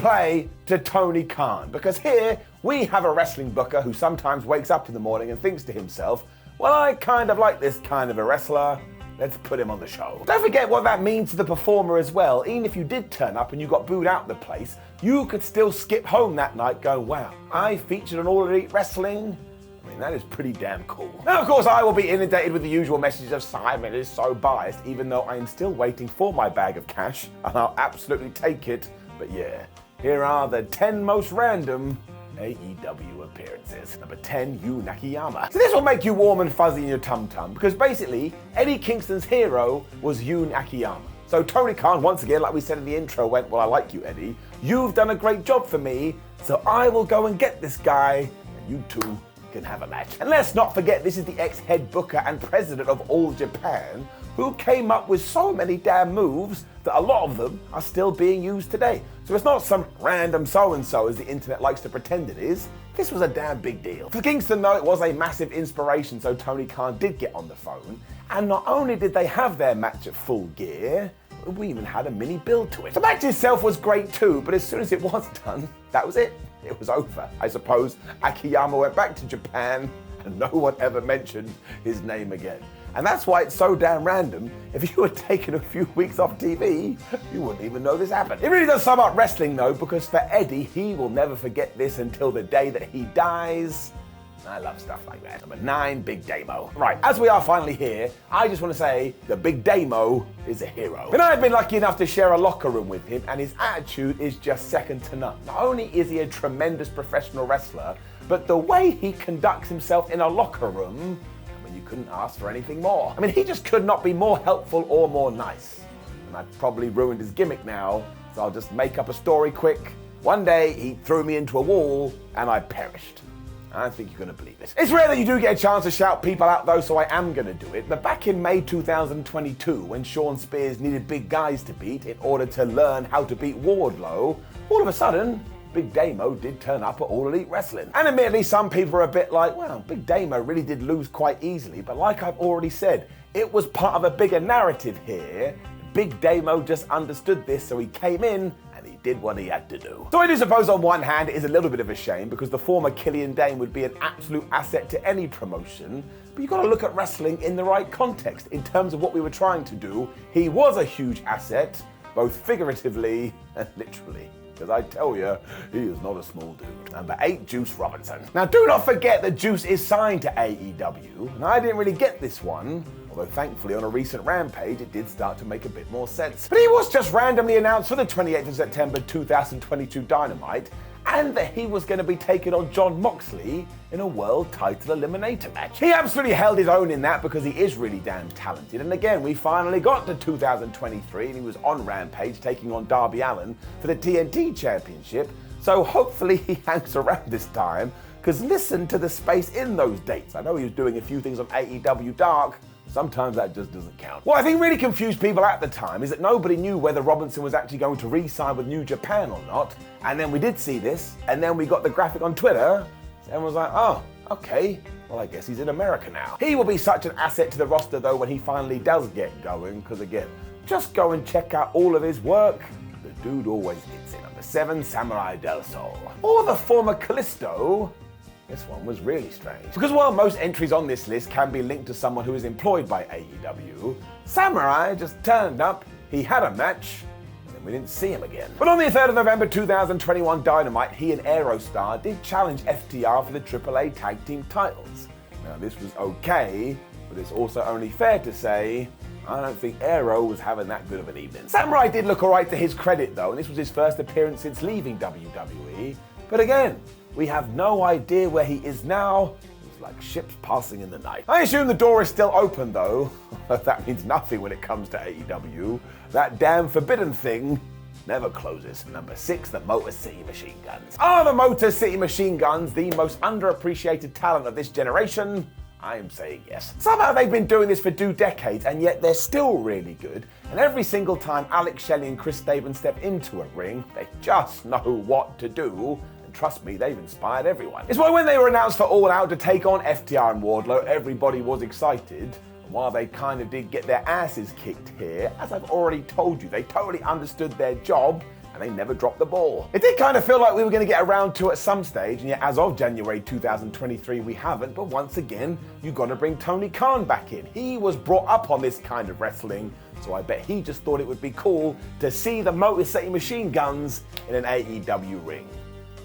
play to Tony Khan, because here we have a wrestling booker who sometimes wakes up in the morning and thinks to himself, well, I kind of like this kind of a wrestler. Let's put him on the show. Don't forget what that means to the performer as well. Even if you did turn up and you got booed out of the place, you could still skip home that night going, wow, I featured on All Elite Wrestling. I mean, that is pretty damn cool. Now, of course, I will be inundated with the usual messages of Simon is so biased, even though I am still waiting for my bag of cash, and I'll absolutely take it. But yeah, here are the 10 most random AEW appearances. Number 10, AKIYAMA. So this will make you warm and fuzzy in your tum-tum, because basically, Eddie Kingston's hero was AKIYAMA. So Tony Khan, once again, like we said in the intro, went, well, I like you, Eddie. You've done a great job for me, so I will go and get this guy, and you two can have a match. And let's not forget, this is the ex-head booker and president of All Japan, who came up with so many damn moves that a lot of them are still being used today. So it's not some random so-and-so as the internet likes to pretend it is. This was a damn big deal. For Kingston though, it was a massive inspiration, so Tony Khan did get on the phone, and not only did they have their match at Full Gear, we even had a mini build to it. The match itself was great too, but as soon as it was done, that was it. It was over. I suppose AKIYAMA went back to Japan and no one ever mentioned his name again. And that's why it's so damn random. If you had taken a few weeks off TV, you wouldn't even know this happened. It really does sum up wrestling though, because for Eddie, he will never forget this until the day that he dies. I love stuff like that. Number 9, Big Damo. Right, as we are finally here, I just want to say the Big Damo is a hero. And I've been lucky enough to share a locker room with him, and his attitude is just second to none. Not only is he a tremendous professional wrestler, but the way he conducts himself in a locker room, I mean, you couldn't ask for anything more. I mean, he just could not be more helpful or more nice. And I've probably ruined his gimmick now, so I'll just make up a story quick. One day, he threw me into a wall, and I perished. I don't think you're going to believe it. It's rare that you do get a chance to shout people out though, so I am going to do it. But back in May 2022, when Sean Spears needed big guys to beat in order to learn how to beat Wardlow, all of a sudden, Big Damo did turn up at All Elite Wrestling. And admittedly, some people are a bit like, well, Big Damo really did lose quite easily. But like I've already said, it was part of a bigger narrative here. Big Damo just understood this, so he came in and he did what he had to do. So I do suppose on one hand it is a little bit of a shame, because the former Killian Dane would be an absolute asset to any promotion, but you've got to look at wrestling in the right context. In terms of what we were trying to do, he was a huge asset, both figuratively and literally. Because I tell you, he is not a small dude. Number 8, Juice Robinson. Now do not forget that Juice is signed to AEW, and I didn't really get this one, although thankfully on a recent Rampage it did start to make a bit more sense. But he was just randomly announced for the 28th of September 2022 Dynamite, and that he was going to be taking on Jon Moxley in a world title eliminator match. He absolutely held his own in that, because he is really damn talented. And again, we finally got to 2023 and he was on Rampage taking on Darby Allin for the TNT Championship. So hopefully he hangs around this time, because listen to the space in those dates. I know he was doing a few things on AEW Dark. Sometimes that just doesn't count. What I think really confused people at the time is that nobody knew whether Robinson was actually going to re-sign with New Japan or not. And then we did see this, and then we got the graphic on Twitter. So everyone was like, oh, okay, well, I guess he's in America now. He will be such an asset to the roster though when he finally does get going, because again, just go and check out all of his work. The dude always hits it. Number 7, Samurai del Sol. Or the former Callisto. This one was really strange. Because while most entries on this list can be linked to someone who is employed by AEW, Samurai just turned up, he had a match, and then we didn't see him again. But on the 3rd of November 2021 Dynamite, he and Aerostar did challenge FTR for the AAA Tag Team titles. Now this was okay, but it's also only fair to say, I don't think Aero was having that good of an evening. Samurai did look alright to his credit though, and this was his first appearance since leaving WWE. But again, we have no idea where he is now. It's like ships passing in the night. I assume the door is still open though. That means nothing when it comes to AEW. That damn forbidden thing never closes. Number 6, the Motor City Machine Guns. Are the Motor City Machine Guns the most underappreciated talent of this generation? I am saying yes. Somehow they've been doing this for 2 decades, and yet they're still really good. And every single time Alex Shelley and Chris Sabin step into a ring, they just know what to do. Trust me, they've inspired everyone. It's why when they were announced for All Out to take on FTR and Wardlow, everybody was excited. And while they kind of did get their asses kicked here, as I've already told you, they totally understood their job and they never dropped the ball. It did kind of feel like we were going to get around to it at some stage, and yet as of January 2023 we haven't, but once again, you got to bring Tony Khan back in. He was brought up on this kind of wrestling, so I bet he just thought it would be cool to see the Motor City Machine Guns in an AEW ring.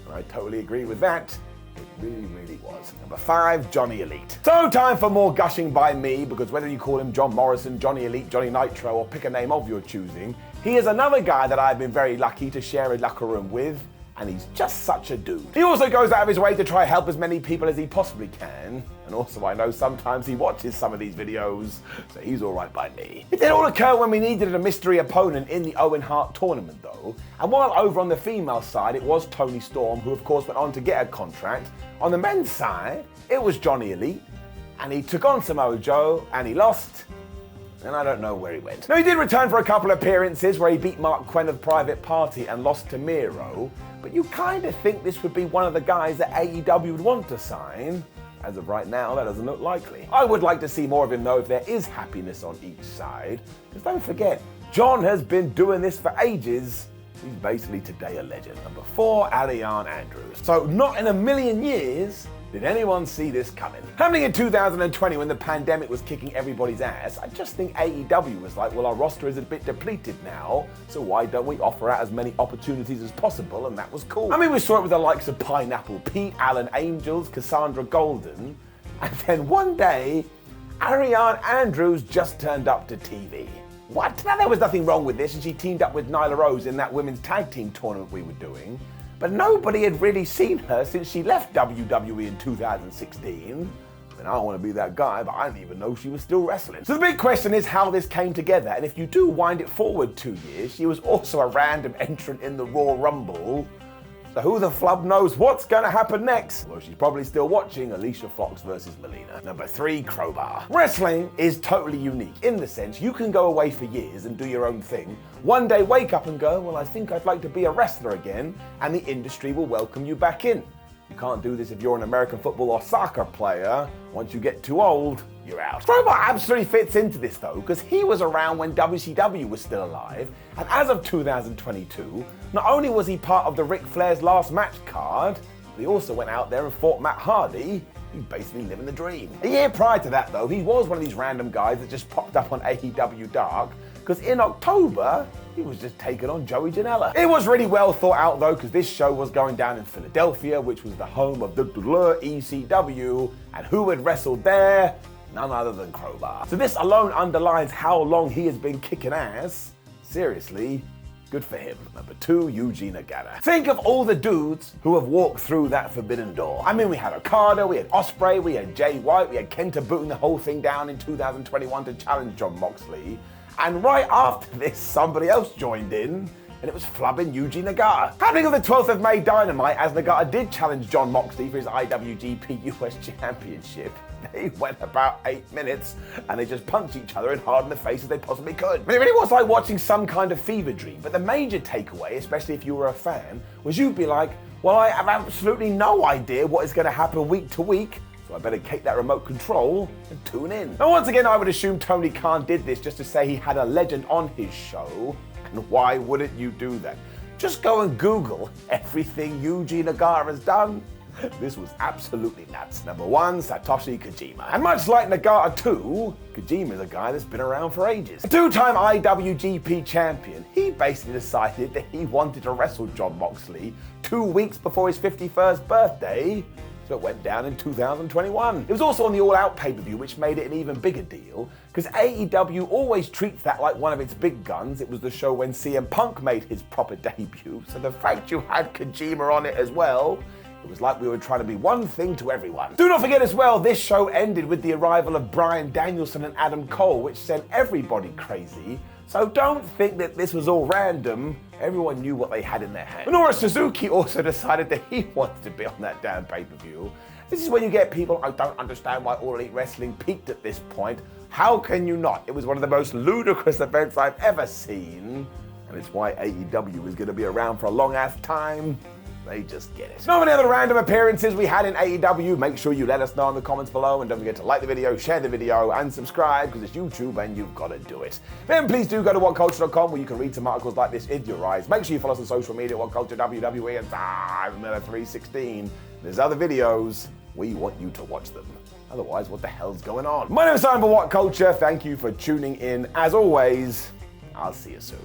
And I totally agree with that. It really, really was. Number 5, Johnny Elite. So time for more gushing by me, because whether you call him John Morrison, Johnny Elite, Johnny Nitro, or pick a name of your choosing, he is another guy that I've been very lucky to share a locker room with, and he's just such a dude. He also goes out of his way to try help as many people as he possibly can, and also I know sometimes he watches some of these videos, so he's alright by me. It did all occur when we needed a mystery opponent in the Owen Hart tournament though, and while over on the female side it was Toni Storm, who of course went on to get a contract, on the men's side it was Johnny Elite, and he took on Samoa Joe, and he lost, and I don't know where he went. Now he did return for a couple of appearances where he beat Mark Quinn of Private Party and lost to Miro, but you kind of think this would be one of the guys that AEW would want to sign. As of right now, that doesn't look likely. I would like to see more of him though if there is happiness on each side, because don't forget, John has been doing this for ages. He's basically today a legend. Number 4, Ariane Andrews. So not in a million years did anyone see this coming. Happening in 2020 when the pandemic was kicking everybody's ass, I just think AEW was like, well, our roster is a bit depleted now, so why don't we offer out as many opportunities as possible, and that was cool. I mean, we saw it with the likes of Pineapple Pete, Alan Angels, Cassandra Golden, and then one day, Ariane Andrews just turned up to TV. What? Now there was nothing wrong with this, and she teamed up with Nyla Rose in that women's tag team tournament we were doing, but nobody had really seen her since she left WWE in 2016. I mean, I don't want to be that guy, but I didn't even know she was still wrestling. So the big question is how this came together, and if you do wind it forward 2 years, she was also a random entrant in the Raw Rumble. So who the flub knows what's going to happen next? Well, she's probably still watching Alicia Fox versus Melina. Number 3, Crowbar. Wrestling is totally unique in the sense you can go away for years and do your own thing. One day wake up and go, well, I think I'd like to be a wrestler again, and the industry will welcome you back in. You can't do this if you're an American football or soccer player. Once you get too old, you're out. Crowbar absolutely fits into this though, because he was around when WCW was still alive, and as of 2022, not only was he part of the Ric Flair's last match card, but he also went out there and fought Matt Hardy. He's basically living the dream. A year prior to that though, he was one of these random guys that just popped up on AEW Dark, because in October, he was just taking on Joey Janela. It was really well thought out though, because this show was going down in Philadelphia, which was the home of the ECW, and who had wrestled there? None other than Crowbar. So this alone underlines how long he has been kicking ass. Seriously, good for him. Number 2, Yuji Nagata. Think of all the dudes who have walked through that forbidden door. I mean, we had Okada, we had Ospreay, we had Jay White, we had Kenta booting the whole thing down in 2021 to challenge Jon Moxley. And right after this, somebody else joined in, and it was flubbing Yuji Nagata. Happening on the 12th of May Dynamite, as Nagata did challenge Jon Moxley for his IWGP US Championship, they went about 8 minutes, and they just punched each other as hard in the face as they possibly could. I mean, it really was like watching some kind of fever dream, but the major takeaway, especially if you were a fan, was you'd be like, well, I have absolutely no idea what is going to happen week to week, so I better take that remote control and tune in. And once again, I would assume Tony Khan did this just to say he had a legend on his show, and why wouldn't you do that? Just go and Google everything Yuji Nagata has done. This was absolutely nuts. Number 1, Satoshi Kojima. And much like Nagata too, Kojima is a guy that's been around for ages. A 2-time IWGP champion, he basically decided that he wanted to wrestle Jon Moxley 2 weeks before his 51st birthday, so it went down in 2021. It was also on the All Out pay-per-view, which made it an even bigger deal, because AEW always treats that like one of its big guns. It was the show when CM Punk made his proper debut, so the fact you had Kojima on it as well, it was like we were trying to be one thing to everyone. Do not forget as well, this show ended with the arrival of Bryan Danielson and Adam Cole, which sent everybody crazy. So don't think that this was all random. Everyone knew what they had in their hand. Minoru Suzuki also decided that he wanted to be on that damn pay-per-view. This is when you get people, I don't understand why All Elite Wrestling peaked at this point. How can you not? It was one of the most ludicrous events I've ever seen. And it's why AEW is going to be around for a long ass time. They just get it. If you know any other random appearances we had in AEW, make sure you let us know in the comments below, and don't forget to like the video, share the video, and subscribe, because it's YouTube and you've got to do it. Then please do go to whatculture.com, where you can read some articles like this in your eyes. Make sure you follow us on social media, WhatCulture, WWE, and Miller316. There's other videos. We want you to watch them. Otherwise, what the hell's going on? My name is Simon for What Culture. Thank you for tuning in. As always, I'll see you soon.